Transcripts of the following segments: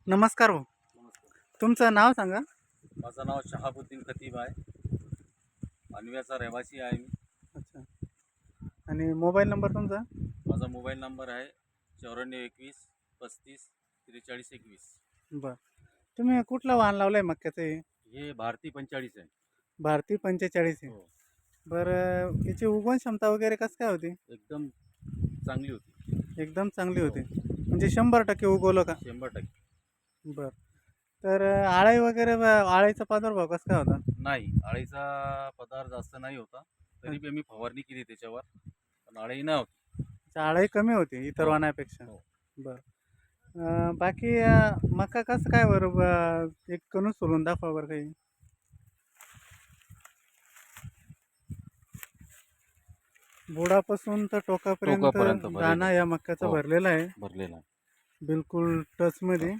नमस्कार भाऊ. नमस्कार. तुमचं नाव सांगा. माझं नाव शहाबुद्दीन खतीब आहे. मानव्याचा रहिवासी आहे मी. अच्छा. आणि मोबाईल नंबर तुमचा? माझा मोबाईल नंबर आहे 9421 35 43 21. बरं. तुम्ही कुठलं वाहन लावलं आहे मक्याचं हे? हे भारती 45 आहे. भारती 45 आहे. हो, बरं, याची उगवण क्षमता वगैरे कसं काय होती? एकदम चांगली होती. एकदम चांगली होती. हो, म्हणजे 100% उगवलं का? 100%. बरं. तर आळी वगैरे आळीचा प्रादुर्भाव कसा काय होता? नाही, अळीचा पदार्थ जास्त नाही होता. तरी बी मी फवारणी केली त्याच्यावर, पण अळी नाही होती. आळी कमी होती इतर हो, वाहनापेक्षा. हो. बरं. बाकी मका कसं काय बरं एक कणूस सोलून दाखवा बरं काही. बुडापासून तर टोकापर्यंत भरलेलं दाना आहे. या मक्याचा हो, भरलेला आहे. भरलेला आहे. बिलकुल टचमध्ये.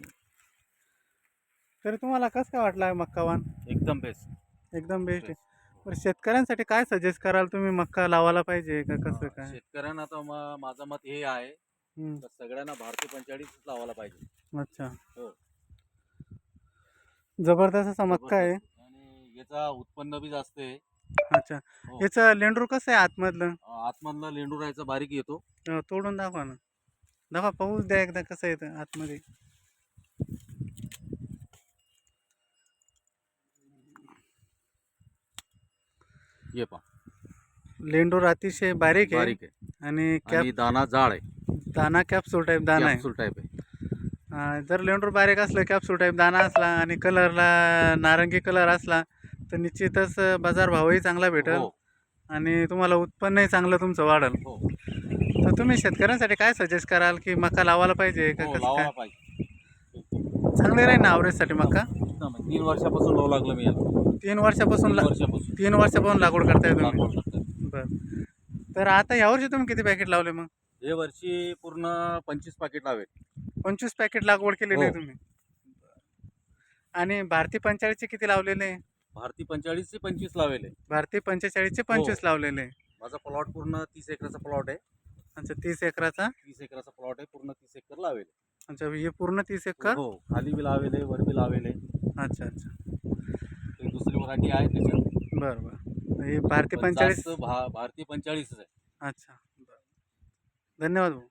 तरी तुम्हाला कसं काय वाटला आहे मक्का वाण? एकदम बेस्ट. एकदम बेस्ट आहे. बेस्ट. बरं, शेतकऱ्यांसाठी काय सजेस्ट कराल तुम्ही? मक्का लावायला पाहिजे का कसं काय? शेतकऱ्यांना तर माझं मत हे आहे हं. तर सगळ्यांना भारती 45 लावायला पाहिजे. अच्छा. हो, जबरदस्त असा मक्का आहे. जबरदस्त. आणि याचा उत्पन्न बी जास्त आहे. अच्छा. हो, याचं लेंडरू कसं आहे आतमधलं? आतमधला लेंडू राहायचा बारीक येतो. तोडून दाखवा ना. दाखवा, पाहूच द्या एकदा कसं येतं आतमध्ये. ये पहा, लेंडूर अतिशय बारीक आहे बारीक आहे आणि आणि दाना जाड आहे. दाना कॅप्सूल टाईप दाना आहे. कॅप्सूल टाईप आहे. जर लेंडूर बारीक असलं, कॅप्सूल टाईप दाना असला आणि कलरला नारंगी कलर असला तर निश्चितच बाजारभावही चांगला भेटेल हो, आणि तुम्हाला उत्पन्नही चांगलं तुमचं वाढेल. हो, तर तुम्ही शेतकऱ्यांसाठी काय सजेस्ट कराल की मका लावायला पाहिजे का हो, कसं काय? लावायला पाहिजे. चांगले राहील ना ॲव्हरेजसाठी मका? एकदम 3 वर्षापासून लावू लागलं मी याला. 3 वर्षापासून 3 वर्षापासून 3 वर्षापासून लागवड करताय तुम्ही? लागवड करतोय. बरं. तर आता यावर्षी तुम्ही किती पॅकेट लावले मग? हे वर्षी पूर्ण 25 पाकिट लावेल. 25 पॅकेट लागवड केलेली हो. आहे तुम्ही? आणि भारती 45चे किती लावलेले आहे? भारती 45 चे 25 लावेल आहे. भारती 45चे 25 लावलेले आहे. माझा प्लॉट पूर्ण 30 एकराचा प्लॉट आहे. अच्छा, 30 एकराचा? 30 एकराचा प्लॉट आहे. पूर्ण 30 एकर लावेल. अच्छा, हे पूर्ण 30 एकर? हो, खाली बी लावेल आहे, वर बी लावेल आहे. अच्छा, अच्छा. एक दुसरी व्हरायटी आहे त्याच्यात. बरं, बरं. हे भारती पण 45. जास्त भारती 45 आहे. अच्छा, बरं. धन्यवाद भाऊ.